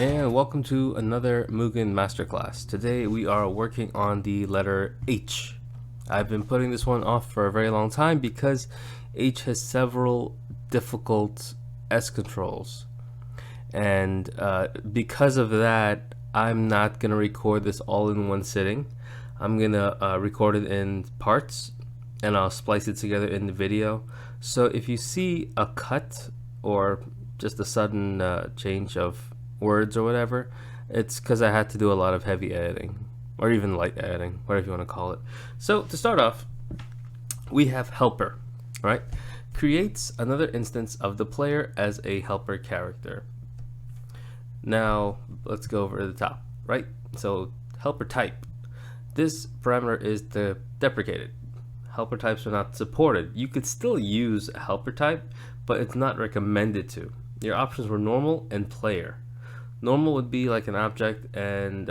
And welcome to another Mugen masterclass. Today we are working on the letter H. I've been putting this one off for a very long time because H has several difficult Sctrls, and because of that I'm not going to record this all in one sitting. I'm going to record it in parts and I'll splice it together in the video. So if you see a cut or just a sudden change of words or whatever, it's because I had to do a lot of heavy editing, or even light editing, whatever you want to call it. So to start off, we have helper, right? Creates another instance of the player as a helper character. Now let's go over to the top, right? So helper type. This parameter is deprecated. Helper types are not supported. You could still use a helper type, but it's not recommended to. Your options were normal and player. Normal would be like an object, and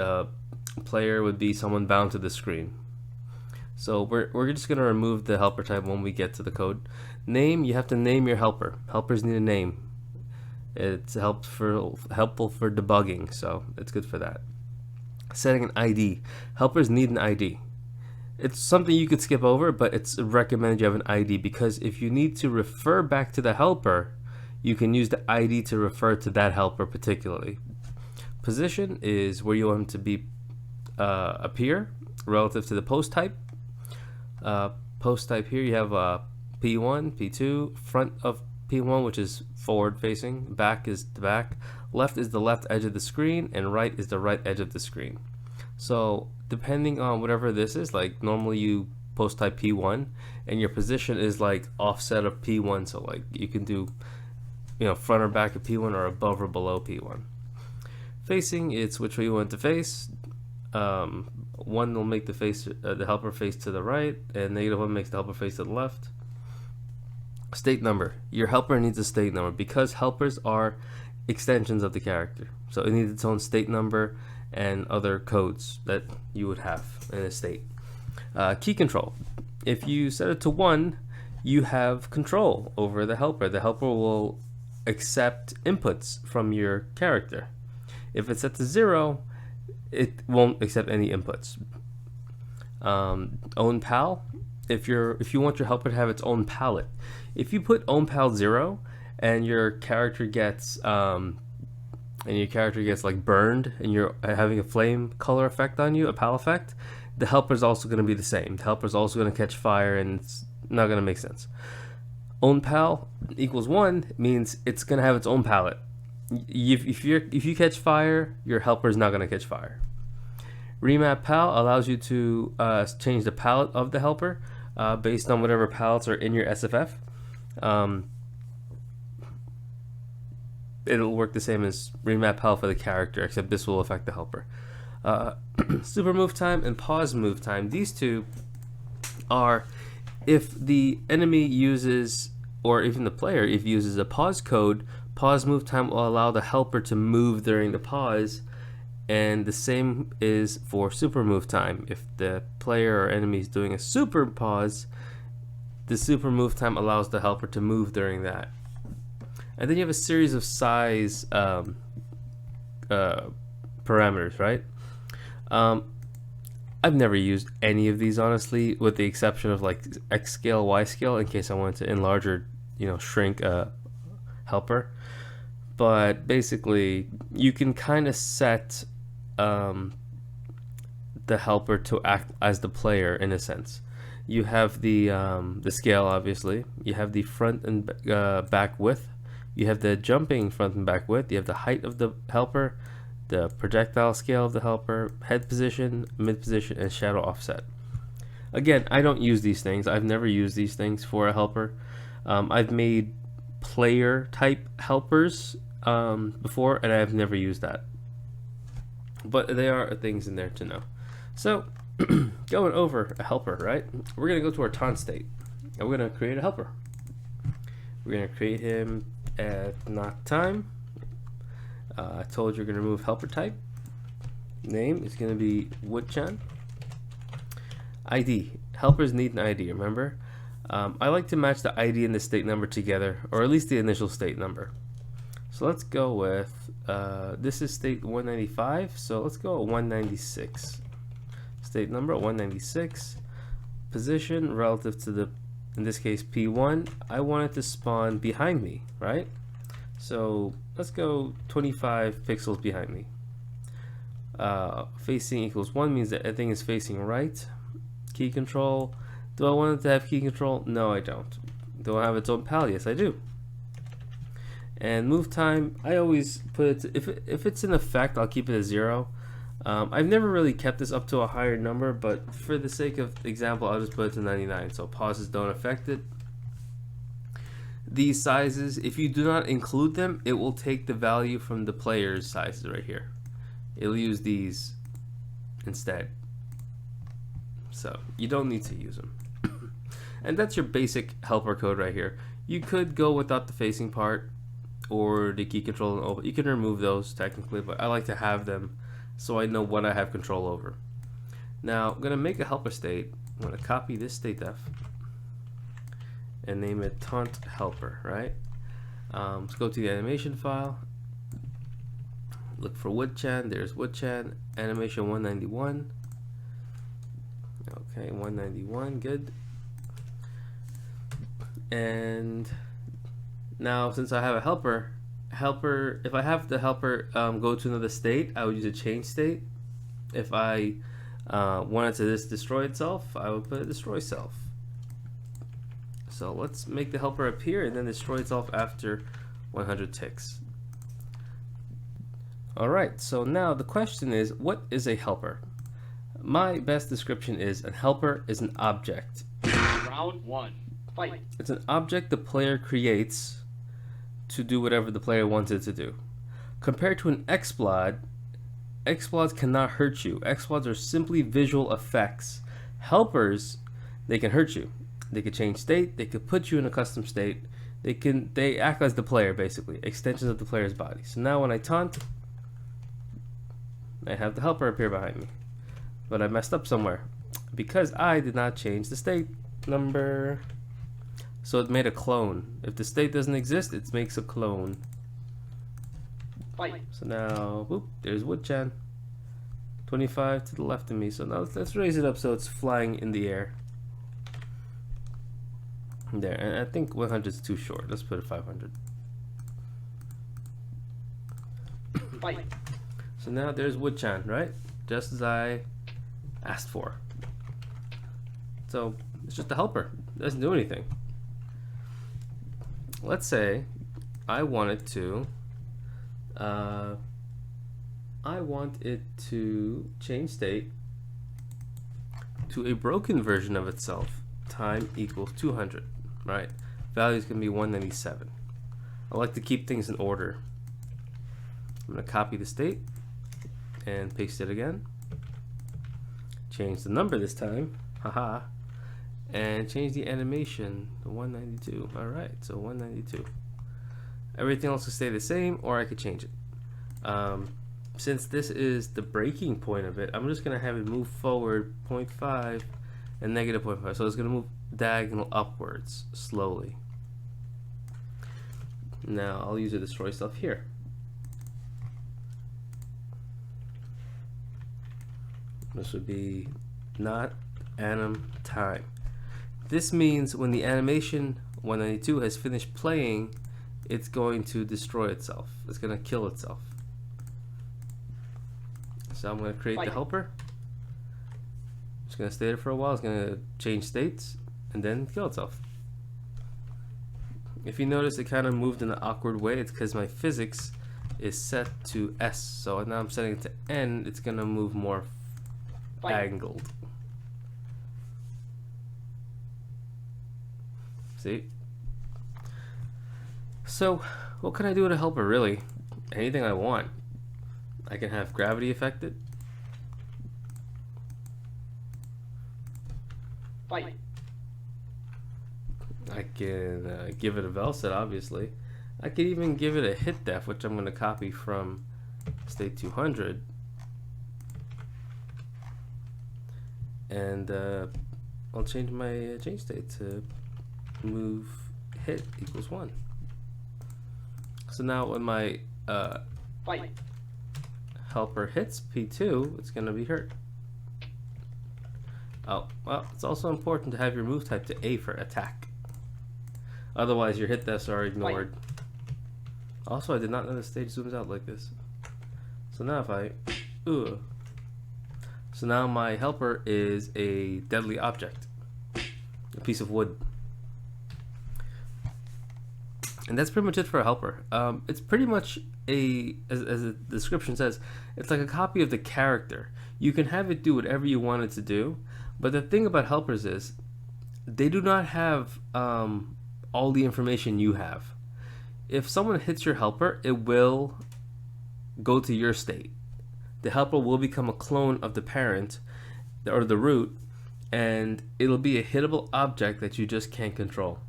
player would be someone bound to the screen. So we're just gonna remove the helper type when we get to the code. Name, you have to name your helper. Helpers need a name. It's helpful for debugging, so it's good for that. Setting an ID. Helpers need an ID. It's something you could skip over, but it's recommended you have an ID, because if you need to refer back to the helper, you can use the ID to refer to that helper particularly. Position is where you want them to be appear relative to the post type. Post type here you have P1, P2, front of P1, which is forward facing, back is the back, left is the left edge of the screen, and right is the right edge of the screen. So depending on whatever this is, like normally you post type P1 and your position is like offset of P1, so like you can do, you know, front or back of P1 or above or below P1. Facing, it's which way you want to face. One will make the helper face to the right, and -1 makes the helper face to the left. State number. Your helper needs a state number because helpers are extensions of the character. So it needs its own state number and other codes that you would have in a state. Key control. If you set it to 1, you have control over the helper. The helper will accept inputs from your character. If it's set to 0, it won't accept any inputs. Own pal. If you want your helper to have its own palette, if you put own pal 0 and your character gets like burned and you're having a flame color effect on you, a pal effect, the helper is also going to be the same. The helper is also going to catch fire, and it's not going to make sense. Own pal equals 1 means it's going to have its own palette. If you catch fire, your helper is not going to catch fire. Remap pal allows you to change the palette of the helper based on whatever palettes are in your SFF. It'll work the same as remap pal for the character, except this will affect the helper. Super move time and pause move time. These two are if the enemy uses, or even the player, if uses a pause code, pause move time will allow the helper to move during the pause, and the same is for super move time. If the player or enemy is doing a super pause, the super move time allows the helper to move during that. And then you have a series of size parameters, right? I've never used any of these, honestly, with the exception of like X scale, Y scale, in case I wanted to enlarge or, you know, shrink a helper. But basically, you can kind of set the helper to act as the player in a sense. You have the scale, obviously. You have the front and back width. You have the jumping front and back width. You have the height of the helper, the projectile scale of the helper, head position, mid position, and shadow offset. Again, I don't use these things. I've never used these things for a helper. I've made player type helpers before, and I've never used that. But there are things in there to know. So, going over a helper, right? We're going to go to our taunt state, and we're going to create a helper. We're going to create him at not time. I told you we're going to remove helper type. Name is going to be Woodchan. ID. Helpers need an ID, remember? I like to match the ID and the state number together, or at least the initial state number. So let's go with, this is state 195, so let's go at 196. State number 196, position relative to the, in this case P1, I want it to spawn behind me, right? So let's go 25 pixels behind me. Facing equals 1 means that everything is facing right. Key control, do I want it to have key control? No, I don't. Do I have its own pal? Yes, I do. And move time, I always put it, if it's in effect, I'll keep it at 0. I've never really kept this up to a higher number, but for the sake of example, I'll just put it to 99, so pauses don't affect it. These sizes, if you do not include them, it will take the value from the player's sizes right here. It'll use these instead. So you don't need to use them. And that's your basic helper code right here. You could go without the facing part or the key control and open. You can remove those technically, but I like to have them so I know what I have control over. Now I'm gonna make a helper state. I'm gonna copy this state def and name it taunt helper, right? Let's go to the animation file. Look for Woodchan. There's Woodchan. Animation 191. Okay, 191. Good. And now, since I have a helper, if I have the helper go to another state, I would use a change state. If I wanted to just destroy itself, I would put a destroy self. So let's make the helper appear and then destroy itself after 100 ticks. Alright, so now the question is, what is a helper? My best description is, a helper is an object. Round 1. Fight. It's an object the player creates to do whatever the player wants it to do. Compared to an exploit, exploits cannot hurt you. Exploits are simply visual effects. Helpers, they can hurt you. They could change state, they could put you in a custom state, they act as the player basically, extensions of the player's body. So now when I taunt, I have the helper appear behind me. But I messed up somewhere because I did not change the state number. So it made a clone. If the state doesn't exist, it makes a clone. Fight. So now, whoop, there's Woodchan. 25 to the left of me. So now let's raise it up so it's flying in the air. There, and I think 100 is too short. Let's put it 500. Fight. So now there's Woodchan, right? Just as I asked for. So it's just a helper. It doesn't do anything. Let's say I want it to change state to a broken version of itself. Time equals 200, right? Value is going to be 197. I like to keep things in order. I'm going to copy the state and paste it again. Change the number this time, haha, and change the animation to 192. All right, so 192. Everything else will stay the same, or I could change it. Since this is the breaking point of it, I'm just gonna have it move forward 0.5 and negative 0.5. So it's gonna move diagonal upwards slowly. Now I'll use a destroy stuff here. This would be not anim time. This means when the animation 192 has finished playing, it's going to destroy itself. It's going to kill itself. So I'm going to create the helper. It's going to stay there for a while. It's going to change states and then kill itself. If you notice, it kind of moved in an awkward way. It's because my physics is set to S. So now I'm setting it to N. It's going to move more angled. See? So, what can I do with a helper, really? Anything I want. I can have gravity affected. Fight. I can give it a VelSet, obviously. I could even give it a HitDef, which I'm going to copy from state 200. And I'll change my change state to move hit equals 1. So now when my Fight. helper hits P2, it's going to be hurt. Oh, well, it's also important to have your move type to A for attack. Otherwise, your hit defs are ignored. Also, I did not know the stage zooms out like this. So now if I... So now my helper is a deadly object. A piece of wood. And that's pretty much it for a helper. It's pretty much as the description says, it's like a copy of the character. You can have it do whatever you want it to do, but the thing about helpers is they do not have all the information you have. If someone hits your helper, it will go to your state. The helper will become a clone of the parent or the root, and it'll be a hittable object that you just can't control.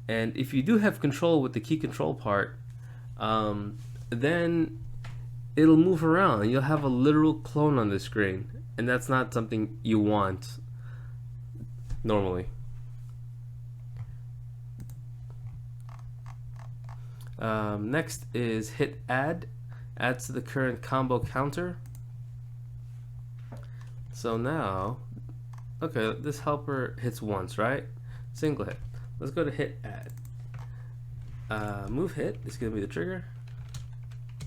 And if you do have control with the key control part, then it'll move around. You'll have a literal clone on the screen, and that's not something you want normally. Next is HitAdd. Adds to the current combo counter. So now, okay, this helper hits once, right? Single hit. Let's go to HitAdd. Move hit is going to be the trigger.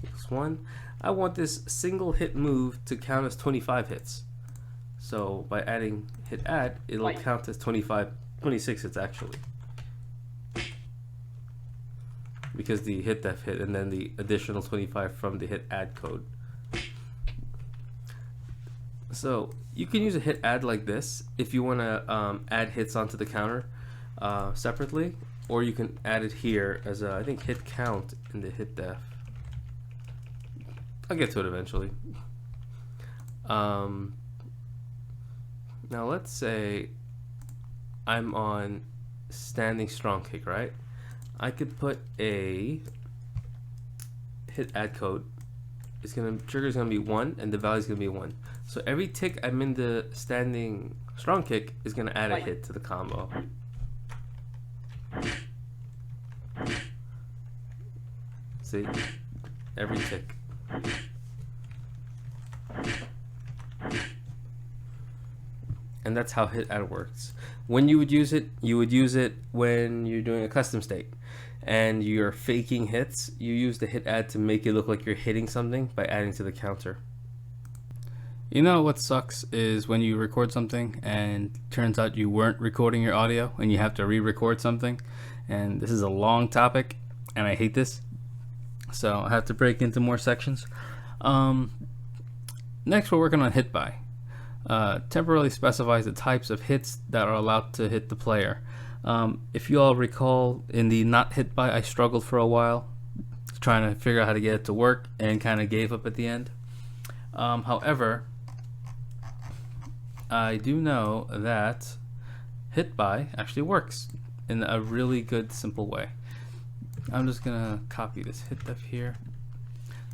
Equals 1. I want this single hit move to count as 25 hits. So by adding HitAdd, it'll count as 26 hits actually. Because the HitDef hit and then the additional 25 from the HitAdd code. So you can use a HitAdd like this if you want to add hits onto the counter separately, or you can add it here as a, I think, hit count in the HitDef. I'll get to it eventually. Now let's say I'm on standing strong kick, right? I could put a HitAdd code. It's gonna trigger is gonna be 1 and the value is gonna be 1. So every tick I'm in the standing strong kick is gonna add a hit to the combo. See, every tick. And that's how HitAdd works. When you would use it when you're doing a custom state and you're faking hits. You use the HitAdd to make it look like you're hitting something by adding to the counter. You know what sucks is when you record something and turns out you weren't recording your audio and you have to re-record something. And this is a long topic and I hate this. So I have to break into more sections. Next we're working on HitBy. Temporarily specifies the types of hits that are allowed to hit the player. If you all recall, in the not HitBy, I struggled for a while trying to figure out how to get it to work and kind of gave up at the end. However, I do know that HitBy actually works in a really good, simple way. I'm just gonna copy this HitDef here.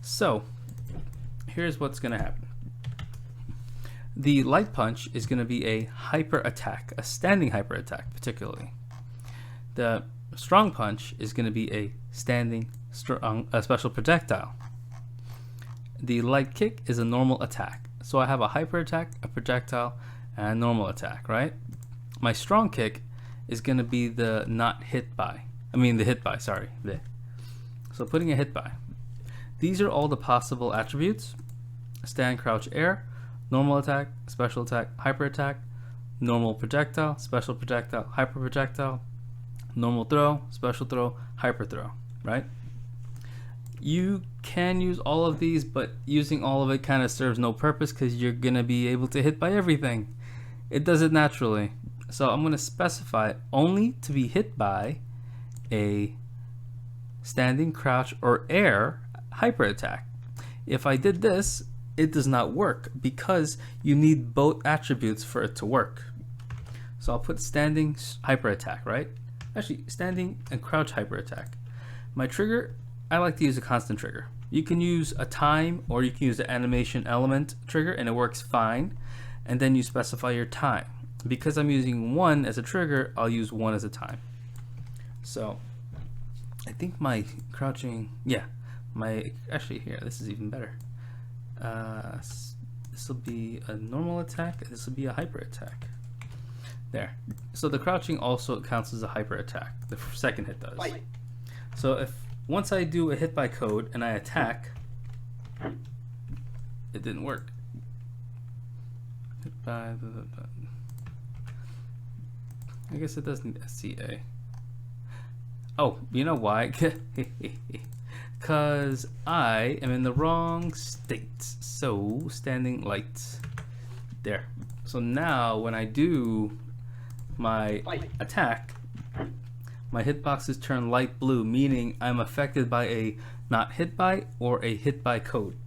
So here's what's gonna happen. The light punch is going to be a hyper attack, a standing hyper attack particularly. The strong punch is going to be a standing special projectile. The light kick is a normal attack. So I have a hyper attack, a projectile, and a normal attack, right? My strong kick is going to be the not HitBy. I mean the HitBy, sorry. So putting a HitBy. These are all the possible attributes. Stand, crouch, air. Normal attack, special attack, hyper attack, normal projectile, special projectile, hyper projectile, normal throw, special throw, hyper throw, right? You can use all of these, but using all of it kind of serves no purpose because you're going to be able to hit by everything. It does it naturally. So I'm going to specify it only to be hit by a standing, crouch, or air hyper attack. If I did this, it does not work because you need both attributes for it to work. So I'll put standing hyper attack, right? Actually, standing and crouch hyper attack. My trigger, I like to use a constant trigger. You can use a time or you can use the animation element trigger and it works fine. And then you specify your time. Because I'm using 1 as a trigger, I'll use 1 as a time. So I think my crouching, yeah, actually here, this is even better. This will be a normal attack, and this will be a hyper attack. There. So the crouching also counts as a hyper attack. The second hit does. Fight. So if once I do a hit by code and I attack, it didn't work. Hit by I guess it does need SCA. Oh, you know why? Because I am in the wrong state. So standing light. There. So now when I do my attack, my hitboxes turn light blue, meaning I'm affected by a not hit by or a hit by code.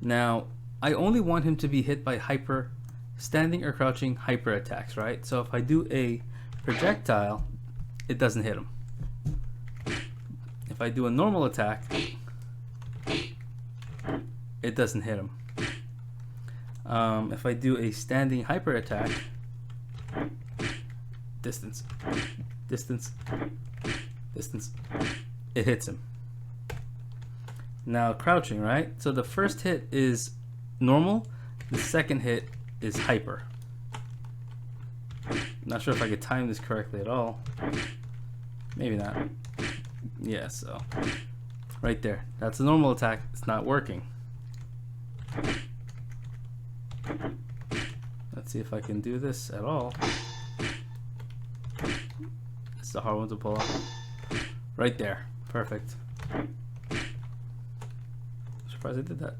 Now, I only want him to be hit by hyper, standing or crouching hyper attacks, right? So if I do a projectile, it doesn't hit him. If I do a normal attack, it doesn't hit him. If I do a standing hyper attack, distance, distance, distance, it hits him. Now crouching, right? So the first hit is normal, the second hit is hyper. Not sure if I could time this correctly at all. Maybe not. Yeah, so right there. That's a normal attack. It's not working. Let's see if I can do this at all. It's a hard one to pull off. Right there. Perfect. Surprised I did that.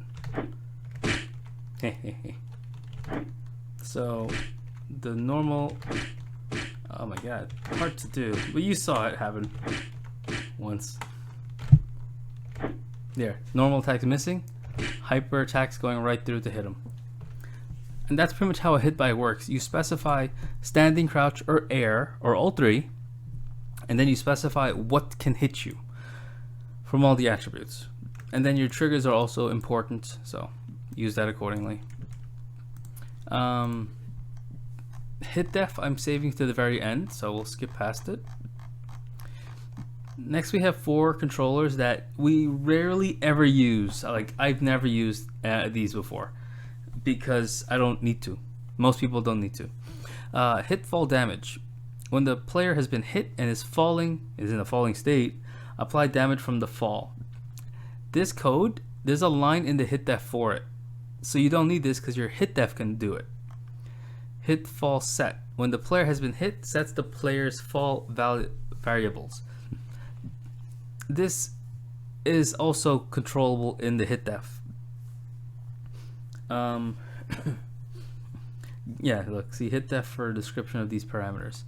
So the normal, oh my god, hard to do, but you saw it happen once. There, normal attack's missing, hyper attack's going right through to hit him. And that's pretty much how a hit by works. You specify standing, crouch, or air, or all three, and then you specify what can hit you from all the attributes. And then your triggers are also important, so use that accordingly. HitDef I'm saving to the very end, so we'll skip past it. Next we have 4 controllers that we rarely ever use. Like, I've never used these before because I don't need to. Most people don't need to. HitFallDamage. When the player has been hit and is in a falling state, apply damage from the fall. This code, there's a line in the HitDef for it. So you don't need this because your HitDef can do it. HitFallSet. When the player has been hit, sets the player's fall variables. This is also controllable in the HitDef. Yeah, look, see HitDef for a description of these parameters.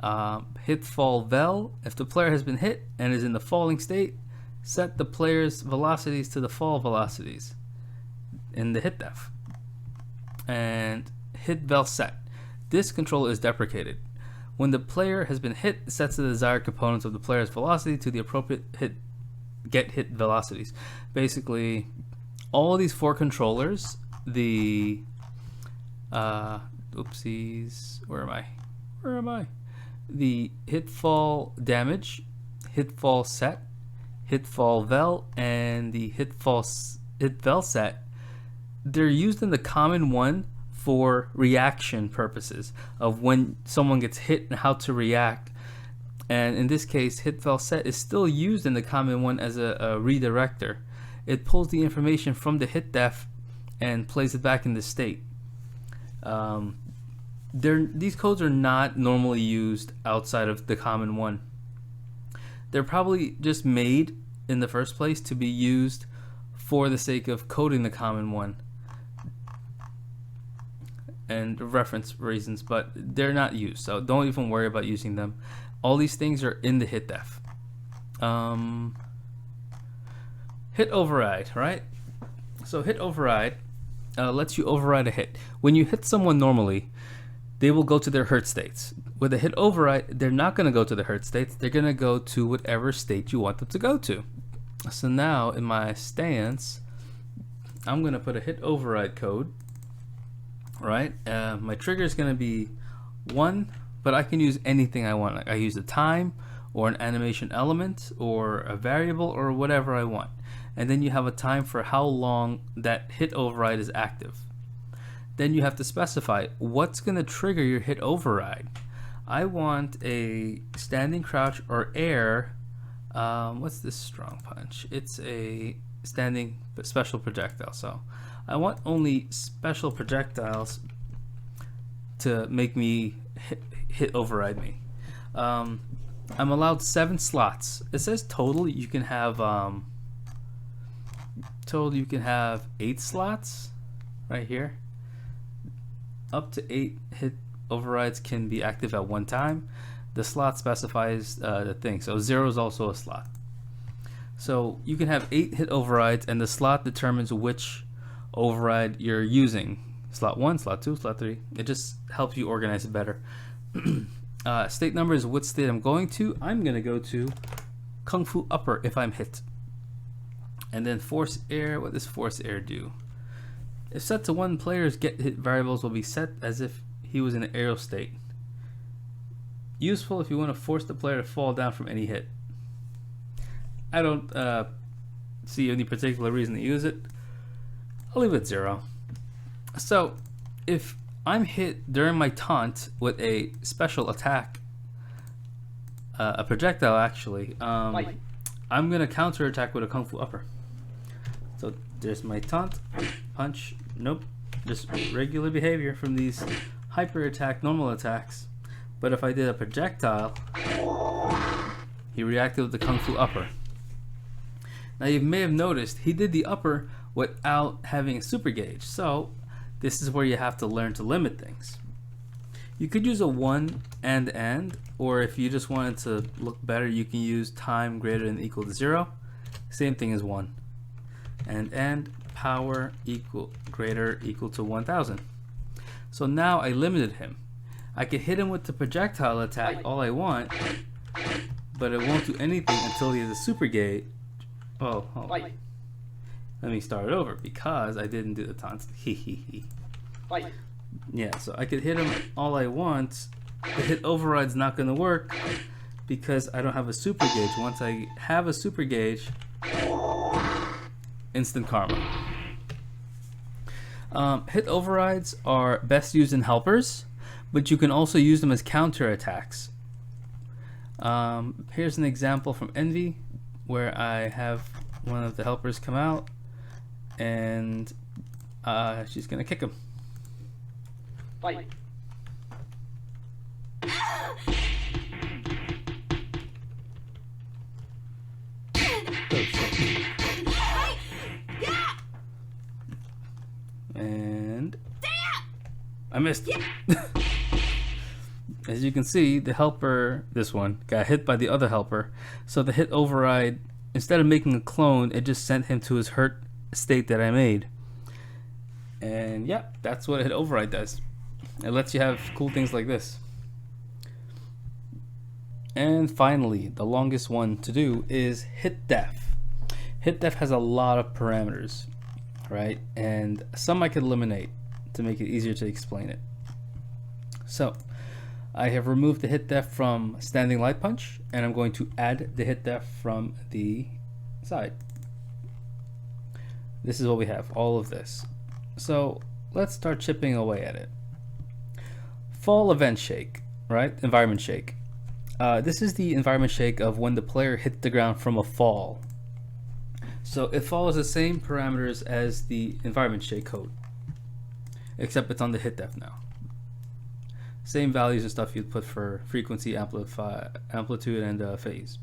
HitFallVel. If the player has been hit and is in the falling state, set the player's velocities to the fall velocities in the HitDef. And HitVelSet. This control is deprecated. When the player has been hit, it sets the desired components of the player's velocity to the appropriate get hit velocities. Basically, all of these 4 controllers, the oopsies, where am I? The HitFallDamage, HitFallSet, HitFallVel, and the HitVelSet, they're used in the common one for reaction purposes of when someone gets hit and how to react. And in this case, HitVelSet is still used in the common one as a redirector. It pulls the information from the HitDef and plays it back in the state. These codes are not normally used outside of the common one. They're probably just made in the first place to be used for the sake of coding the common one and reference reasons, but they're not used, so don't even worry about using them. All these things are in the HitDef. HitOverride, right? So HitOverride lets you override a hit. When you hit someone normally, they will go to their hurt states. With a HitOverride, they're not going to go to the hurt states. They're going to go to whatever state you want them to go to. So now in my stance, I'm going to put a HitOverride code. Right, my trigger is going to be 1, but I can use anything I want. Like I use a time or an animation element or a variable or whatever I want. And then you have a time for how long that hit override is active. Then you have to specify what's going to trigger your hit override. I want a standing crouch or air. What's this strong punch? It's a standing special projectile. So I want only special projectiles to make me hit override me. I'm allowed 7 slots. It says total you can have 8 slots right here. Up to 8 hit overrides can be active at one time. The slot specifies the thing, so 0 is also a slot. So you can have 8 hit overrides, and the slot determines which override you're using. Slot 1, slot 2, slot 3. It just helps you organize it better. State number is what state I'm going to. I'm going to go to Kung Fu Upper if I'm hit. And then force air, what does force air do? If set to 1, players get hit variables will be set as if he was in an aerial state. Useful if you want to force the player to fall down from any hit. I don't see any particular reason to use it. I'll leave it 0. So if I'm hit during my taunt with a special attack, a projectile actually, I'm going to counter attack with a Kung Fu Upper. So there's my taunt, punch, nope, just regular behavior from these hyper attack, normal attacks. But if I did a projectile, he reacted with the Kung Fu Upper. Now you may have noticed he did the upper without having a super gauge. So this is where you have to learn to limit things. You could use a 1 and, or if you just wanted to look better, you can use time greater than or equal to 0. Same thing as 1. And power greater or equal to 1000. So now I limited him. I can hit him with the projectile attack all I want, but it won't do anything until he has a super gauge. Oh, let me start it over because I didn't do the taunts. Yeah, so I could hit him all I want. The hit override's not going to work because I don't have a super gauge. Once I have a super gauge, instant karma. Hit overrides are best used in helpers, but you can also use them as counter attacks. Here's an example from Envy where I have one of the helpers come out and she's gonna kick him. Fight. And I missed. As you can see, the helper, this one, got hit by the other helper. So the hit override, instead of making a clone, it just sent him to his hurt state that I made. And yeah, that's what a hit override does. It lets you have cool things like this. And finally, the longest one to do is HitDef. HitDef has a lot of parameters, right? And some I could eliminate to make it easier to explain it. So I have removed the HitDef from standing light punch, and I'm going to add the HitDef from the side. This is what we have, all of this. So let's start chipping away at it. Fall event shake, right? Environment shake. This is the environment shake of when the player hits the ground from a fall. So it follows the same parameters as the environment shake code, except it's on the HitDef now. Same values and stuff you'd put for frequency, amplitude, and phase.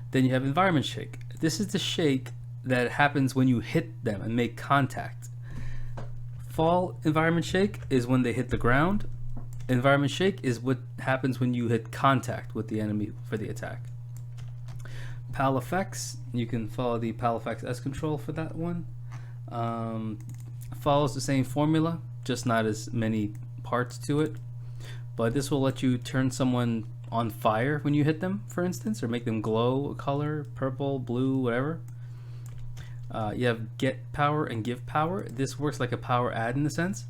Then you have environment shake. This is the shake that happens when you hit them and make contact. Fall environment shake is when they hit the ground. Environment shake is what happens when you hit contact with the enemy for the attack. PAL effects, you can follow the PAL effects S control for that one. Follows the same formula, just not as many parts to it. But this will let you turn someone on fire when you hit them, for instance, or make them glow a color, purple, blue, whatever. You have get power and give power. This works like a power add in a sense.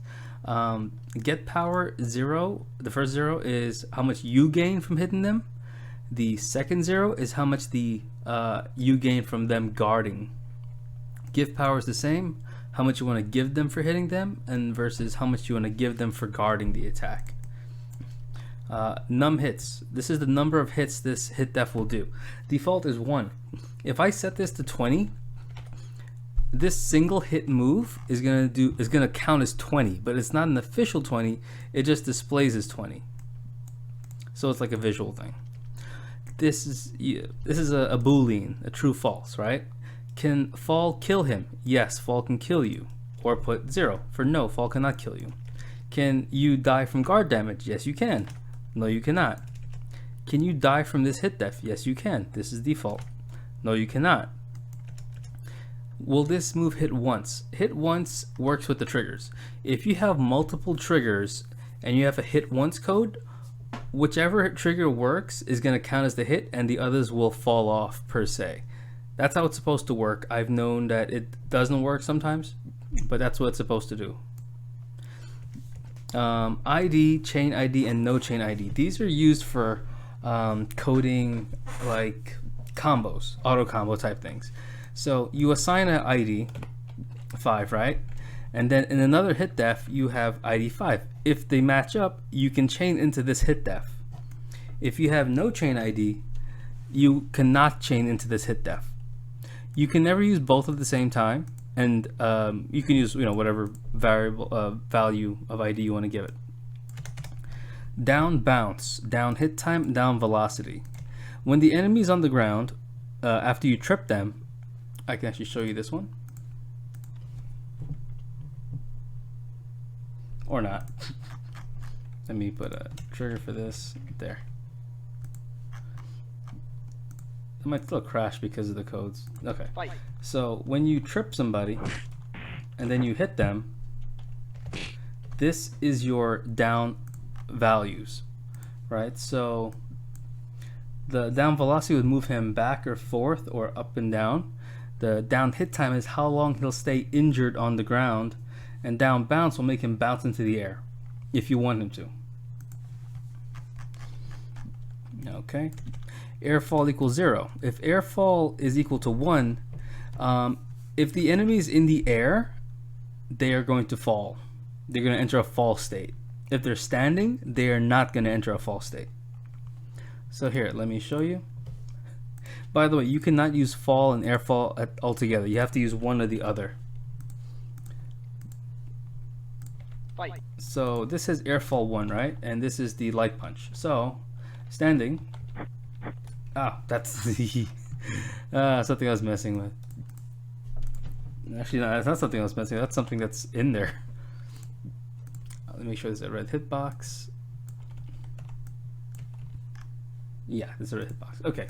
Get power 0, the first 0 is how much you gain from hitting them, The second 0 is how much you gain from them guarding. Give power is the same, how much you want to give them for hitting them, and versus how much you want to give them for guarding the attack. Num hits. This is the number of hits this HitDef will do. Default is 1. If I set this to 20, this single hit move is gonna count as 20, but it's not an official 20. It just displays as 20. So it's like a visual thing. This is a boolean, a true false, right? Can fall kill him? Yes, fall can kill you. Or put 0 for no, fall cannot kill you. Can you die from guard damage? Yes, you can. No, you cannot. Can you die from this HitDef? Yes, you can. This is default. No, you cannot. Will this move hit once? Hit once works with the triggers. If you have multiple triggers and you have a hit once code, whichever trigger works is going to count as the hit and the others will fall off per se. That's how it's supposed to work. I've known that it doesn't work sometimes, but that's what it's supposed to do. ID, chain ID, and no chain ID. These are used for coding like combos, auto combo type things. So you assign an ID 5, right? And then in another HitDef, you have ID 5. If they match up, you can chain into this HitDef. If you have no chain ID, you cannot chain into this HitDef. You can never use both at the same time, and you can use whatever variable value of ID you want to give it. Down bounce, down hit time, down velocity. When the enemy's on the ground, after you trip them, I can actually show you this one. Or not. Let me put a trigger for this there. It might still crash because of the codes. Okay. So when you trip somebody and then you hit them, this is your down values, right? So the down velocity would move him back or forth or up and down. The down hit time is how long he'll stay injured on the ground, and down bounce will make him bounce into the air if you want him to. Okay. Airfall equals 0. If airfall is equal to 1, if the enemy is in the air, they are going to fall. They're going to enter a fall state. If they're standing, they are not going to enter a fall state. So here, let me show you. By the way, you cannot use fall and airfall altogether. You have to use one or the other. So this is airfall 1, right? And this is the light punch. So standing. That's the something I was messing with. Actually, no, that's not something I was messing with. That's something that's in there. Let me show this a red hitbox. Yeah, this is a red hitbox. Okay.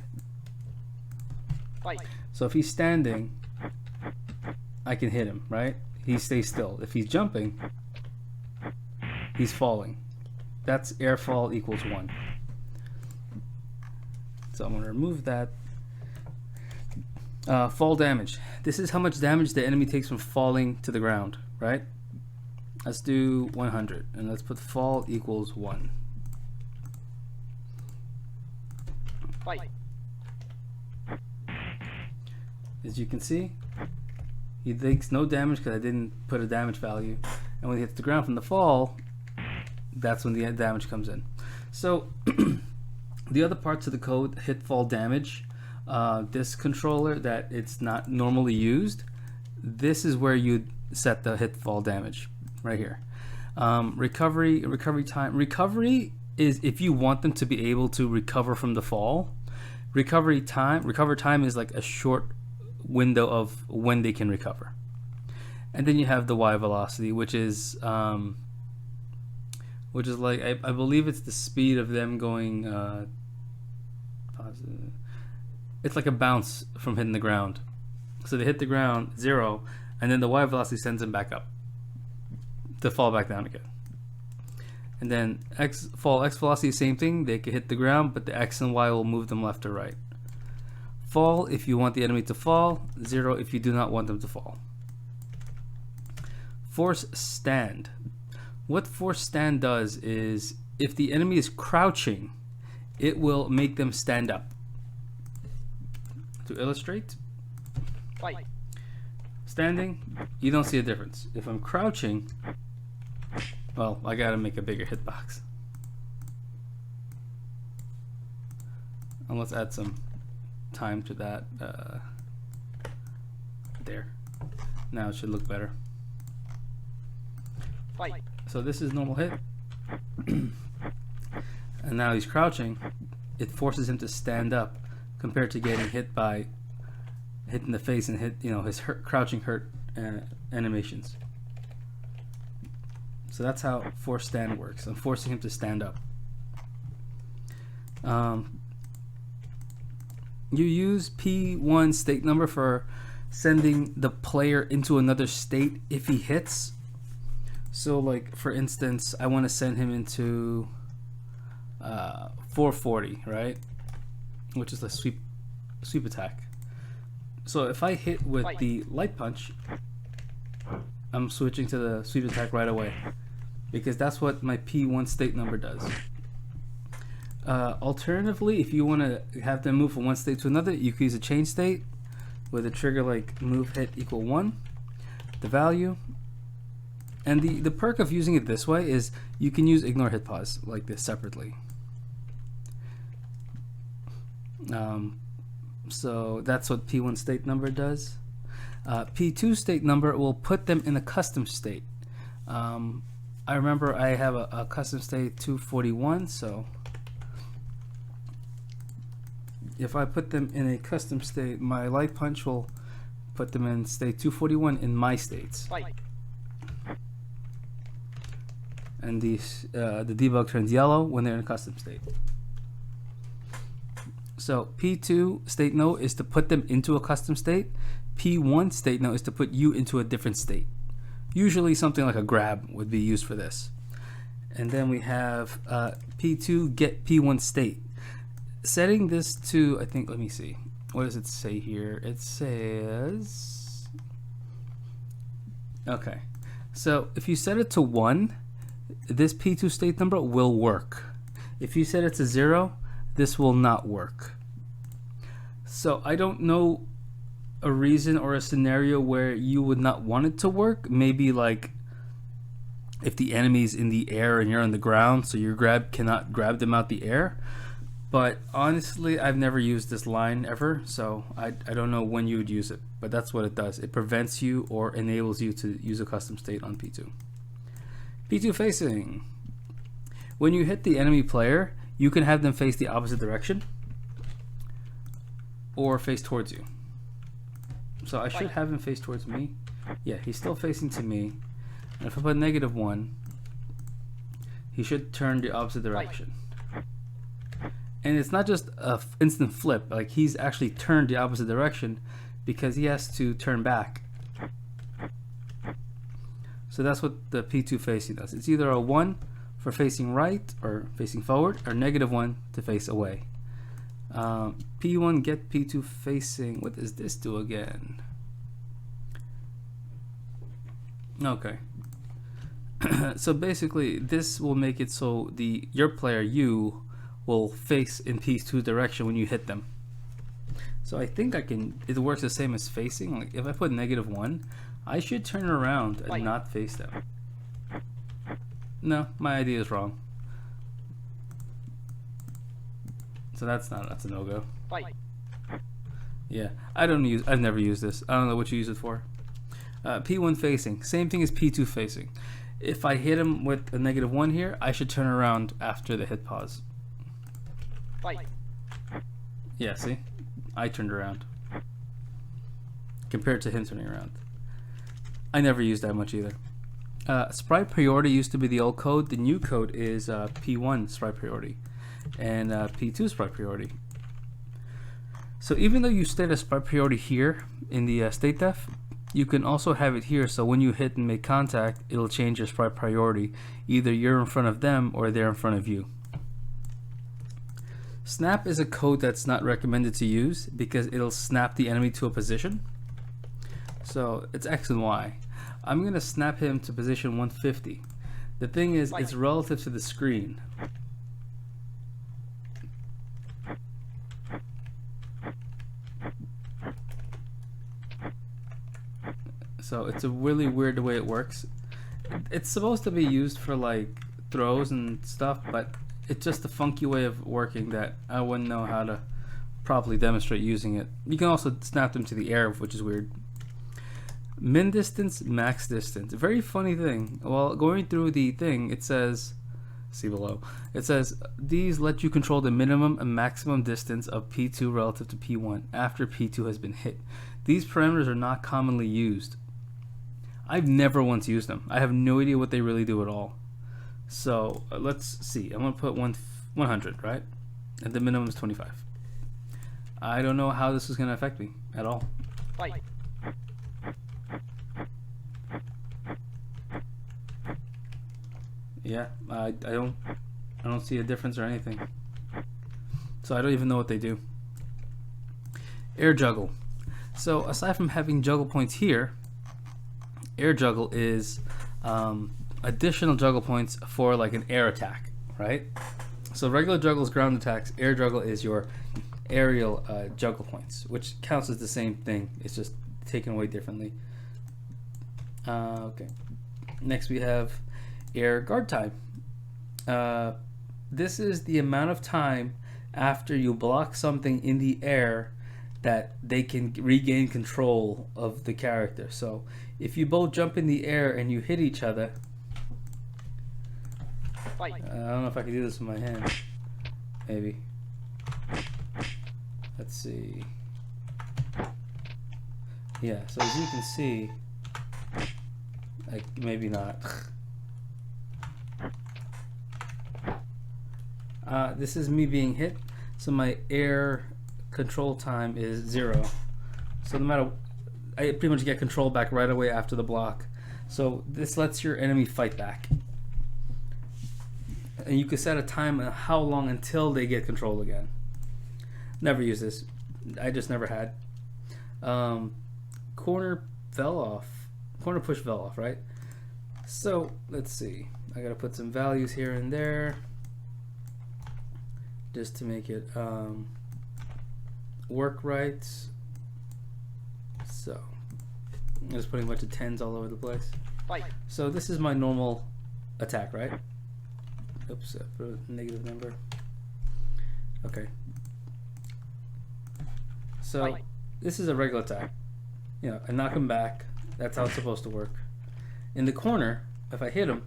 So if he's standing, I can hit him, right? He stays still. If he's jumping, he's falling. That's airfall equals 1. So I'm going to remove that. Fall damage. This is how much damage the enemy takes from falling to the ground, right? Let's do 100, and let's put fall equals 1. As you can see, he takes no damage because I didn't put a damage value, and when he hits the ground from the fall, that's when the damage comes in. So the other parts of the code, HitFallDamage, this controller that it's not normally used, this is where you set the HitFallDamage right here. Recovery time. Recovery is if you want them to be able to recover from the fall. Recover time is like a short window of when they can recover. And then you have the Y velocity, which is like I believe it's the speed of them going positive. It's like a bounce from hitting the ground. So they hit the ground 0, and then the Y velocity sends them back up to fall back down again. And then X velocity, same thing. They can hit the ground, but the X and Y will move them left or right. Fall if you want the enemy to fall, 0 if you do not want them to fall. Force stand. What force stand does is if the enemy is crouching it will make them stand up. To illustrate, Fight. standing, you don't see a difference. If I'm crouching, well, I gotta make a bigger hitbox. And let's add some time to that. There. Now it should look better. Fight. So this is normal hit. And now he's crouching. It forces him to stand up compared to getting hit by hitting the face and hit, his crouching hurt animations. So that's how force stand works. I'm forcing him to stand up. You use P1 state number for sending the player into another state if he hits. So like for instance, I want to send him into 440, right? Which is the sweep attack. So if I hit with the light punch, I'm switching to the sweep attack right away, because that's what my P1 state number does. Alternatively, if you want to have them move from one state to another, you can use a change state with a trigger like move hit equal 1, the value. And the perk of using it this way is you can use ignore hit pause like this separately. So that's what P1 state number does. P2 state number will put them in a custom state. I remember I have a custom state 241, so if I put them in a custom state, my light punch will put them in state 241 in my states. Fight. And the debug turns yellow when they're in a custom state. So P2 state note is to put them into a custom state. P1 state note is to put you into a different state. Usually something like a grab would be used for this. And then we have P2 get P1 state. Setting this to, I think, let me see. What does it say here? It says, okay. So if you set it to 1, this P2 state number will work. If you set it to 0, this will not work. So I don't know a reason or a scenario where you would not want it to work. Maybe like if the enemy's in the air and you're on the ground, so your grab cannot grab them out the air. But honestly, I've never used this line ever, so I don't know when you would use it. But that's what it does. It prevents you or enables you to use a custom state on P2. P2 facing. When you hit the enemy player, you can have them face the opposite direction or face towards you. So I should have him face towards me. Yeah, he's still facing to me. And if I put -1, he should turn the opposite direction. And it's not just a instant flip, like he's actually turned the opposite direction because he has to turn back. So that's what the P2 facing does. It's either a 1 for facing right or facing forward, or -1 to face away. P1 get P2 facing. What does this do again? Okay. So basically this will make it so your player you will face in P2 direction when you hit them. So I think it works the same as facing. Like if I put -1, I should turn around and not face them. No, my idea is wrong. So that's a no-go. Yeah, I've never used this. I don't know what you use it for. P1 facing, same thing as P2 facing. If I hit him with a -1 here, I should turn around after the hit pause. Yeah, see? I turned around. Compared to him turning around. I never used that much either. Sprite priority used to be the old code. The new code is P1 sprite priority and P2 sprite priority. So even though you state a sprite priority here in the state def, you can also have it here, so when you hit and make contact, it'll change your sprite priority. Either you're in front of them or they're in front of you. Snap is a code that's not recommended to use because it'll snap the enemy to a position. So it's X and Y. I'm going to snap him to position 150. The thing is, it's relative to the screen. So it's a really weird way it works. It's supposed to be used for like throws and stuff, but it's just a funky way of working that I wouldn't know how to properly demonstrate using it. You can also snap them to the air, which is weird. Min distance, max distance. A very funny thing. While going through the thing, it says, see below, it says these let you control the minimum and maximum distance of P2 relative to P1 after P2 has been hit. These parameters are not commonly used. I've never once used them. I have no idea what they really do at all. So let's see. I'm gonna put 100, right? And the minimum is 25. I don't know how this is gonna affect me at all. Fight. Yeah, I don't see a difference or anything. So I don't even know what they do. Air juggle. So aside from having juggle points here, air juggle is additional juggle points for like an air attack, right? So regular juggle is ground attacks. Air juggle is your aerial juggle points, which counts as the same thing. It's just taken away differently. Okay. Next we have air guard time. This is the amount of time after you block something in the air that they can regain control of the character. So if you both jump in the air and you hit each other, I don't know if I can do this with my hand. Maybe. Let's see. Yeah, so as you can see, like maybe not. This is me being hit, so my air control time is 0. So no matter, I pretty much get control back right away after the block. So this lets your enemy fight back. And you can set a time on how long until they get control again. Never use this. I just never had. Corner push Vel off, right? So let's see. I gotta put some values here and there just to make it work right. So I'm just putting a bunch of 10s all over the place. So this is my normal attack, right? Oops, I put a negative number. Okay. So this is a regular attack. You know, I knock him back. That's how it's supposed to work. In the corner, if I hit him,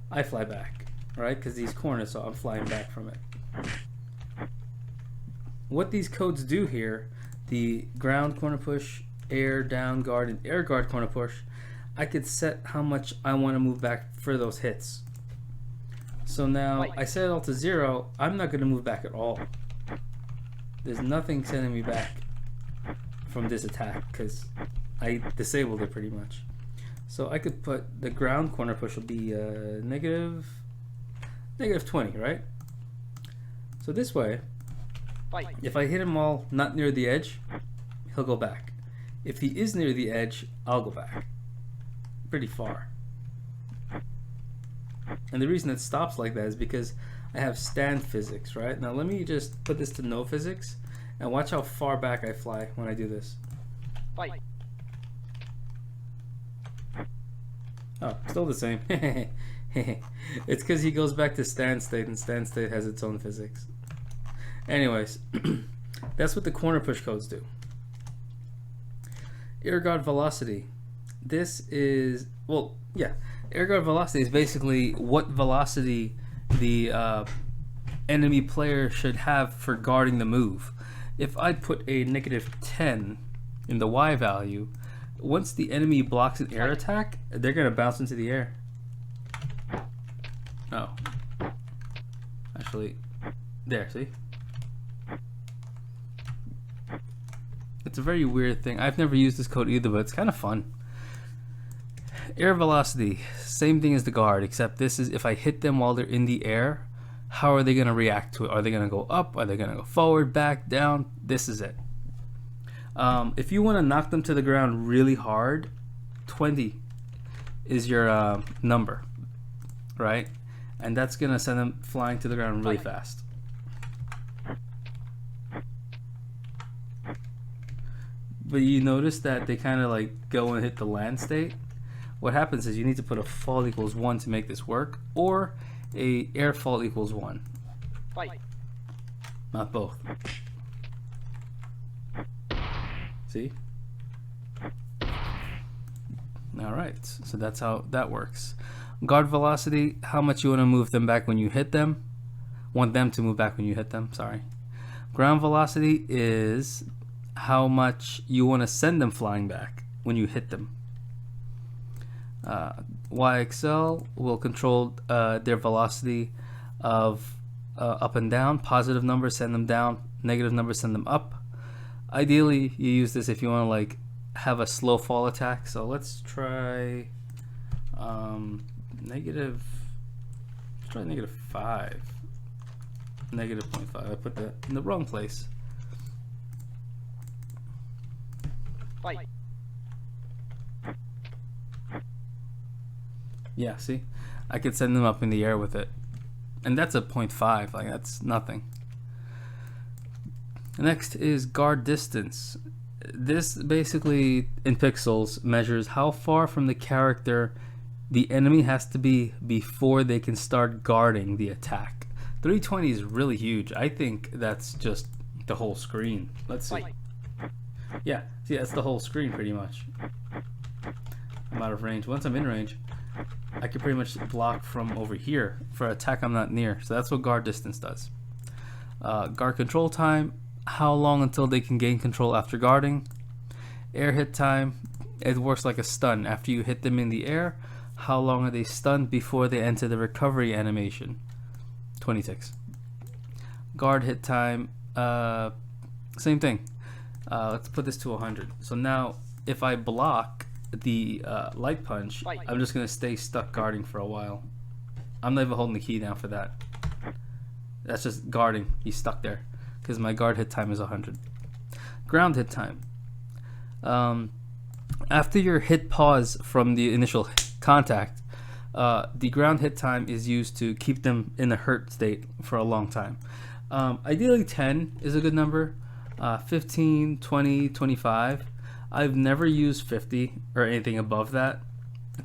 I fly back, right? Because these corners, so I'm flying back from it. What these codes do here, the ground corner push, air down guard, and air guard corner push, I could set how much I want to move back for those hits. So now I set it all to 0. I'm not going to move back at all. There's nothing sending me back from this attack because I disabled it pretty much. So I could put the ground corner push will be negative 20, right? So this way, if I hit him all not near the edge, he'll go back. If he is near the edge, I'll go back pretty far. And the reason it stops like that is because I have stand physics, right? Now let me just put this to no physics and watch how far back I fly when I do this. Oh, still the same. It's because he goes back to stand state, and stand state has its own physics. Anyways, that's what the corner push codes do. Air guard velocity. This is, well, yeah. Air guard velocity is basically what velocity the enemy player should have for guarding the move. If I put a negative 10 in the Y value, once the enemy blocks an air attack, they're going to bounce into the air. Oh. Actually, there, see? It's a very weird thing. I've never used this code either, but it's kind of fun. Air velocity, same thing as the guard, except this is if I hit them while they're in the air, how are they going to react to it? Are they going to go up? Are they going to go forward, back, down? This is it. If you want to knock them to the ground really hard, 20 is your number, right? And that's going to send them flying to the ground really fast. but you notice that they kind of like go and hit the land state. What happens is you need to put a fall equals 1 to make this work, or a air fall equals 1. Fight. Not both. See? Alright, so that's how that works. Guard velocity, how much you want to move them back when you hit them. Want them to move back when you hit them, sorry. Ground velocity is how much you want to send them flying back when you hit them. YXL will control their velocity of up and down. Positive numbers send them down, negative numbers send them up. Ideally, you use this if you want to like have a slow fall attack. So let's try negative. Let's try -5. -0.5. I put that in the wrong place. Fight. Yeah, see? I could send them up in the air with it. And that's a 0.5, like that's nothing. Next is guard distance. This basically, in pixels, measures how far from the character the enemy has to be before they can start guarding the attack. 320 is really huge. I think that's just the whole screen. Let's see. Yeah, see, that's the whole screen pretty much. I'm out of range. Once I'm in range, I can pretty much block from over here for an attack I'm not near. So that's what guard distance does. Guard control time, how long until they can gain control after guarding. Air hit time, it works like a stun. After you hit them in the air, how long are they stunned before they enter the recovery animation? 20 ticks. Guard hit time, same thing. Let's put this to 100. So now if I block the light punch, I'm just going to stay stuck guarding for a while. I'm not even holding the key down for that. That's just guarding. He's stuck there because my guard hit time is 100. Ground hit time. After your hit pause from the initial contact, the ground hit time is used to keep them in a hurt state for a long time. Ideally 10 is a good number. 15, 20, 25. I've never used 50 or anything above that.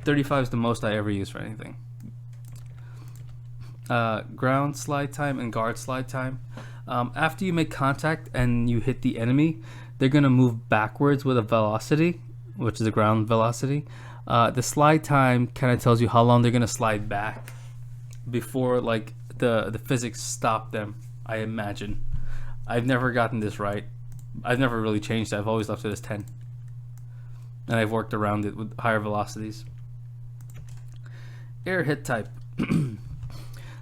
35 is the most I ever use for anything. Ground slide time and guard slide time. After you make contact and you hit the enemy, they're going to move backwards with a velocity, which is the ground velocity. The slide time kind of tells you how long they're going to slide back before like the physics stop them, I imagine. I've never gotten this right. I've never really changed it. I've always left it as 10. And I've worked around it with higher velocities. Air hit type.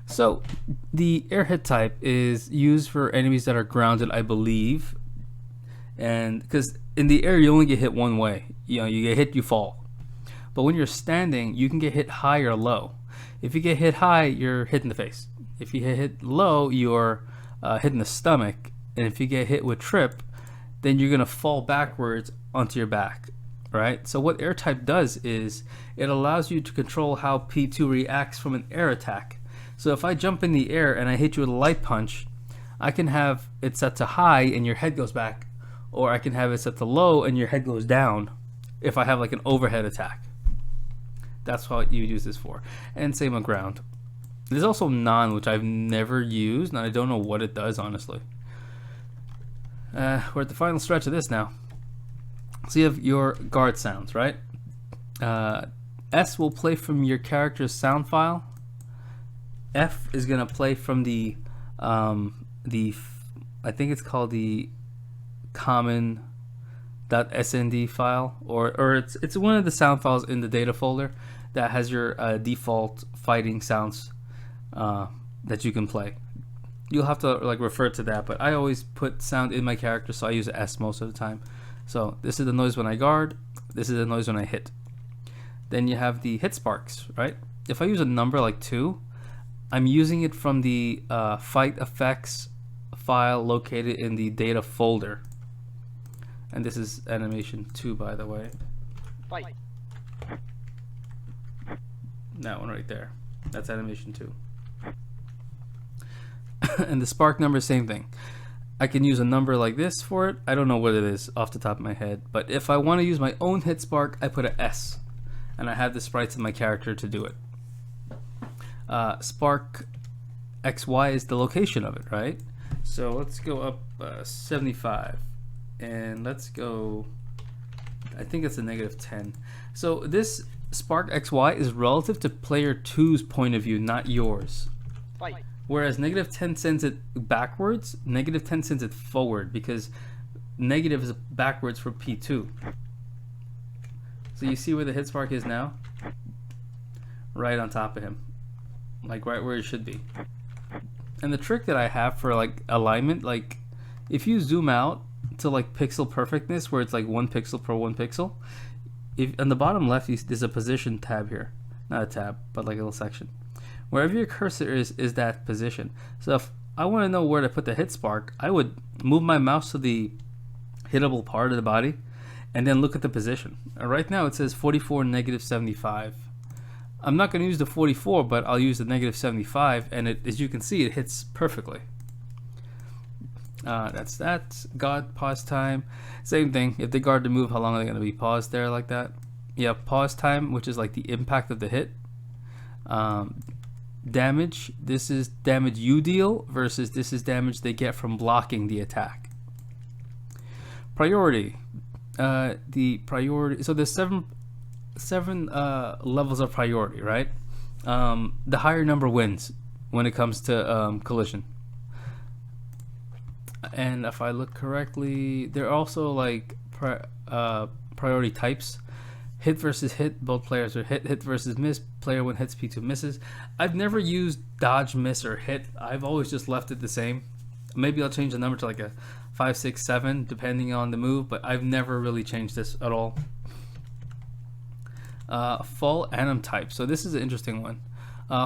So the air hit type is used for enemies that are grounded, I believe. And because in the air you only get hit one way. You know, you get hit, you fall. But when you're standing, you can get hit high or low. If you get hit high, you're hit in the face. If you get hit low, you're hit in the stomach. And if you get hit with trip, then you're gonna fall backwards onto your back, right? So what air type does is it allows you to control how P2 reacts from an air attack. So if I jump in the air and I hit you with a light punch, I can have it set to high and your head goes back, or I can have it set to low and your head goes down if I have like an overhead attack. That's what you use this for. And same on ground. There's also non, which I've never used, and I don't know what it does, honestly. We're at the final stretch of this now. So you have your guard sounds, right? S will play from your character's sound file. F is gonna play from the I think it's called the common.snd file, or it's one of the sound files in the data folder that has your default fighting sounds that you can play. You'll have to like refer to that, but I always put sound in my character, so I use S most of the time. So this is the noise when I guard, this is the noise when I hit. Then you have the hit sparks, right? If I use a number like 2, I'm using it from the fight effects file located in the data folder. And this is animation 2, by the way. Fight. That one right there. That's animation 2. And the spark number, same thing. I can use a number like this for it. I don't know what it is off the top of my head, but if I want to use my own hit spark, I put an S, and I have the sprites of my character to do it. Spark XY is the location of it, right? So let's go up 75, and let's go, I think it's a -10. So this Spark XY is relative to player 2's point of view, not yours. Fight. Whereas -10 sends it backwards, -10 sends it forward, because negative is backwards for P2. So you see where the hit spark is now? Right on top of him. Like right where it should be. And the trick that I have for like alignment, like if you zoom out to like pixel perfectness, where it's like 1 pixel per 1 pixel, if on the bottom left there's a position tab here. Not a tab, but like a little section. Wherever your cursor is that position. So if I want to know where to put the hit spark, I would move my mouse to the hittable part of the body and then look at the position. Right now it says 44 -75. I'm not going to use the 44, but I'll use the -75, and it, as you can see, it hits perfectly. That's that. Guard pause time. Same thing. If they guard to move, how long are they going to be paused there like that? Yeah, pause time, which is like the impact of the hit. Damage. This is damage you deal versus this is damage they get from blocking the attack. Priority. The priority. So there's seven levels of priority, right? The higher number wins when it comes to collision. And if I look correctly, there are also like priority types. Hit versus hit, both players are hit. Hit versus miss, player 1 hits, P2 misses. I've never used dodge, miss, or hit. I've always just left it the same. Maybe I'll change the number to like a 5, 6, 7 depending on the move, but I've never really changed this at all. Fall anim type. So this is an interesting one.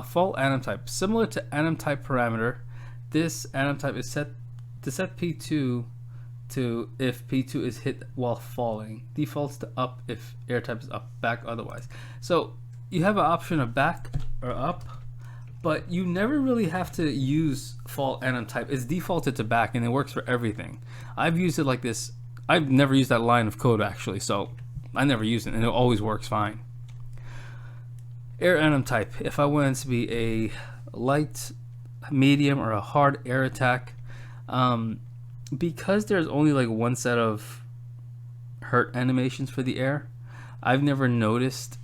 Fall anim type. Similar to anim type parameter, this anim type is set to set P2 to if P2 is hit while falling. Defaults to up if air type is up, back otherwise. So you have an option of back or up, but you never really have to use fall anim type. It's defaulted to back and it works for everything. I've used it like this. I've never used that line of code actually, so I never use it and it always works fine. Air anim type. If I wanted to be a light, medium, or a hard air attack, because there's only like one set of hurt animations for the air, I've never noticed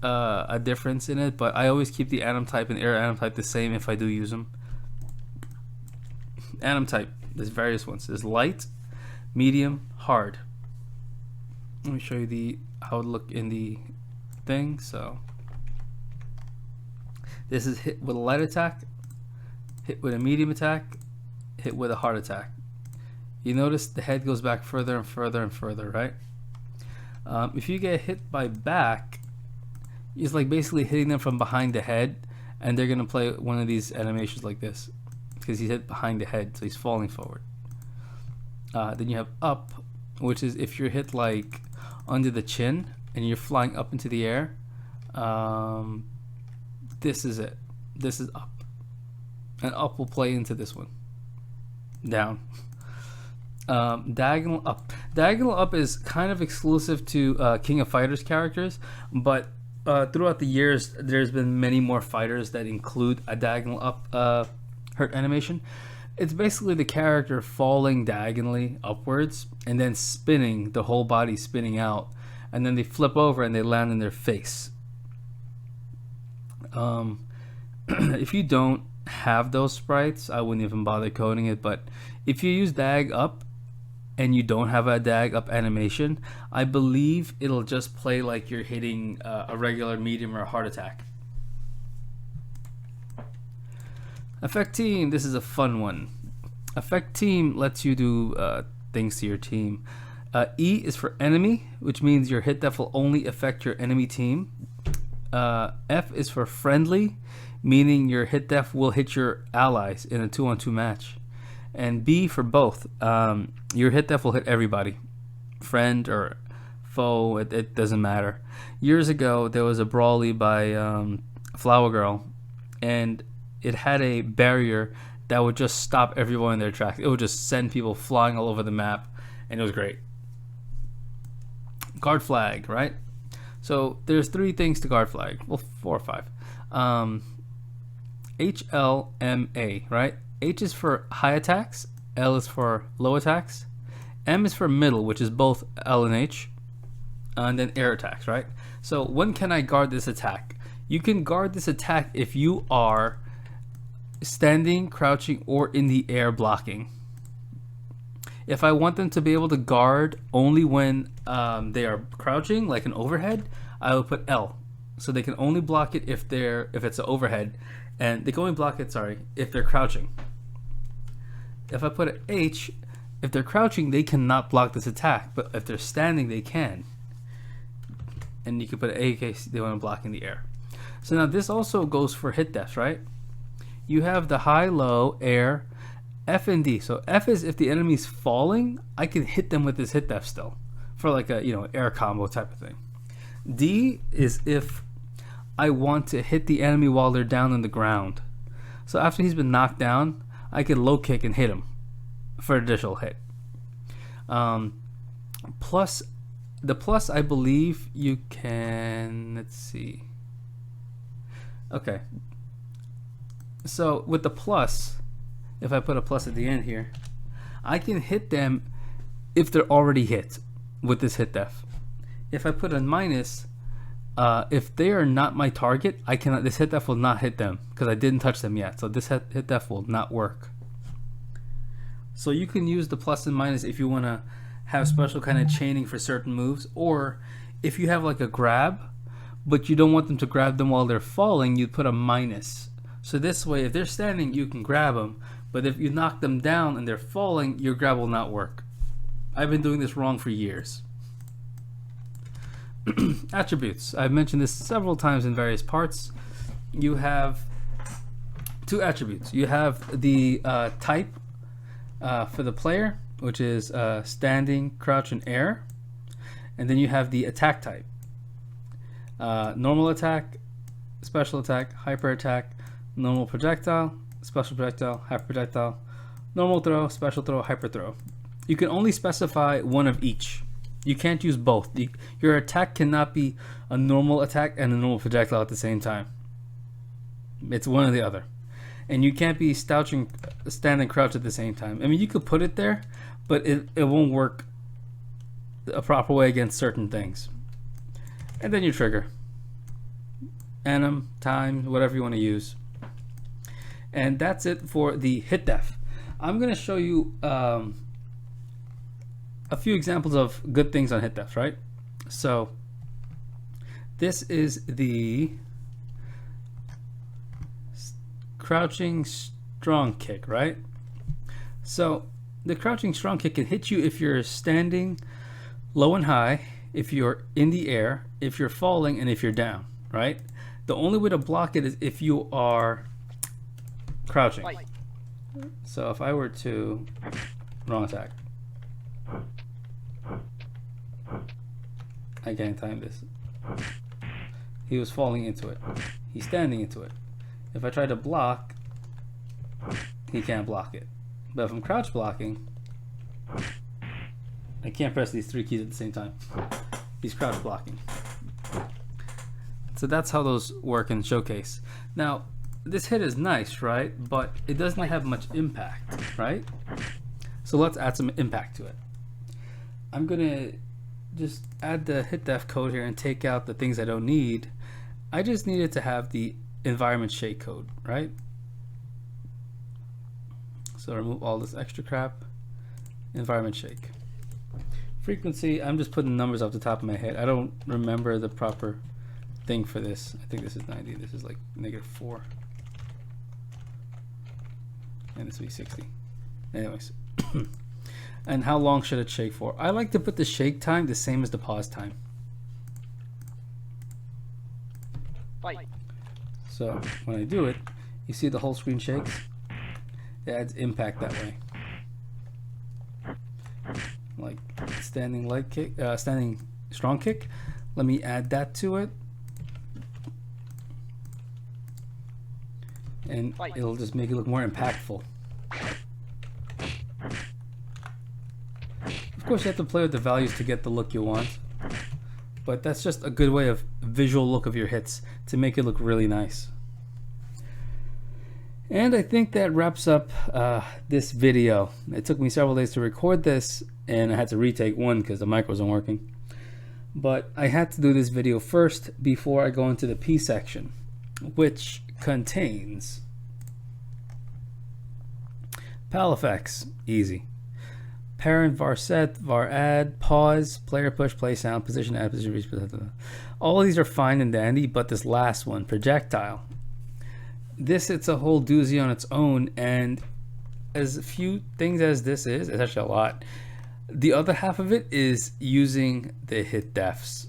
a difference in it, but I always keep the anim type and air anim type the same if I do use them. Anim type, there's various ones. There's light, medium, hard. Let me show you how it look in the thing. So this is hit with a light attack, hit with a medium attack, hit with a hard attack. You notice the head goes back further and further and further, right? If you get hit by back, it's like basically hitting them from behind the head, and they're gonna play one of these animations like this because he's hit behind the head, so he's falling forward. Then you have up, which is if you're hit like under the chin and you're flying up into the air. This is it. This is up, and up will play into this one. Down. Diagonal up. Diagonal up is kind of exclusive to King of Fighters characters, but throughout the years there's been many more fighters that include a diagonal up hurt animation. It's basically the character falling diagonally upwards and then spinning, the whole body spinning out, and then they flip over and they land in their face. If you don't have those sprites, I wouldn't even bother coding it, but if you use dag up and you don't have a dag up animation, I believe it'll just play like you're hitting a regular medium or a hard attack. Effect team, this is a fun one. Effect team lets you do things to your team. E is for enemy, which means your hit def will only affect your enemy team. F is for friendly, meaning your hit def will hit your allies in a 2-on-2 match. And B for both, your hit def will hit everybody, friend or foe, it doesn't matter. Years ago there was a brawly by Flower Girl, and it had a barrier that would just stop everyone in their tracks. It would just send people flying all over the map, and it was great. Guard flag, right? So there's 3 things to guard flag. Well, 4 or 5. HLMA, right? H is for high attacks, L is for low attacks, M is for middle, which is both L and H, and then air attacks, right? So when can I guard this attack? You can guard this attack if you are standing, crouching, or in the air blocking. If I want them to be able to guard only when they are crouching, like an overhead, I will put L. So they can only block it if it's an overhead, and they can only block it, if they're crouching. If I put an H, if they're crouching, they cannot block this attack, but if they're standing, they can. And you can put an A in case they want to block in the air. So now this also goes for HitDef, right? You have the high, low, air, F and D. So F is if the enemy's falling, I can hit them with this HitDef still, for like a air combo type of thing. D is if I want to hit the enemy while they're down on the ground. So after he's been knocked down, I can low kick and hit him for an additional hit. Plus, the plus, I believe you can, let's see. Okay. So with the plus, if I put a plus at the end here, I can hit them if they're already hit with this HitDef. If I put a minus, if they are not my target, I cannot. This HitDef will not hit them because I didn't touch them yet. So this HitDef will not work. So you can use the plus and minus if you want to have special kind of chaining for certain moves, or if you have like a grab, but you don't want them to grab them while they're falling, you put a minus. So this way, if they're standing, you can grab them, but if you knock them down and they're falling, your grab will not work. I've been doing this wrong for years. Attributes. I've mentioned this several times in various parts. You have 2 attributes. You have the type for the player, which is standing, crouch, and air. And then you have the attack type. Normal attack, special attack, hyper attack, normal projectile, special projectile, hyper projectile, normal throw, special throw, hyper throw. You can only specify one of each. You can't use both. Your attack cannot be a normal attack and a normal projectile at the same time. It's one or the other. And you can't be slouching, standing, crouch at the same time. I mean, you could put it there, but it won't work a proper way against certain things. And then your trigger. Anim, time, whatever you want to use. And that's it for the HitDef. I'm going to show you a few examples of good things on HitDef, right? So this is the crouching strong kick, right? So the crouching strong kick can hit you if you're standing low and high, if you're in the air, if you're falling, and if you're down, right? The only way to block it is if you are crouching. Fight. So if I were to wrong attack, I can't time this. He was falling into it. He's standing into it. If I try to block, he can't block it. But if I'm crouch blocking, I can't press these 3 keys at the same time. He's crouch blocking. So that's how those work in Showcase. Now, this hit is nice, right? But it doesn't have much impact, right? So let's add some impact to it. I'm gonna just add the HitDef code here and take out the things I don't need. I just needed to have the environment shake code, right? So remove all this extra crap. Environment shake. Frequency, I'm just putting numbers off the top of my head. I don't remember the proper thing for this. I think this is 90. This is like -4. And this will be 60. Anyways. And how long should it shake for? I like to put the shake time the same as the pause time. Fight. So when I do it, you see the whole screen shakes. It adds impact that way. Like standing light kick, standing strong kick. Let me add that to it, and it'll just make it look more impactful. Of course, you have to play with the values to get the look you want, but that's just a good way of visual look of your hits to make it look really nice. And I think that wraps up this video. It took me several days to record this, and I had to retake one because the mic wasn't working. But I had to do this video first before I go into the P section, which contains pal effects, easy. Parent, var set, var add, pause, player push, play sound, position add, position reach. All of these are fine and dandy, but this last one, projectile. This, it's a whole doozy on its own, and as few things as this is, it's actually a lot. The other half of it is using the HitDefs.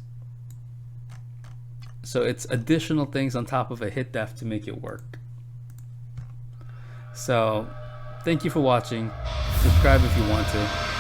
So it's additional things on top of a HitDef to make it work. So thank you for watching. Subscribe if you want to.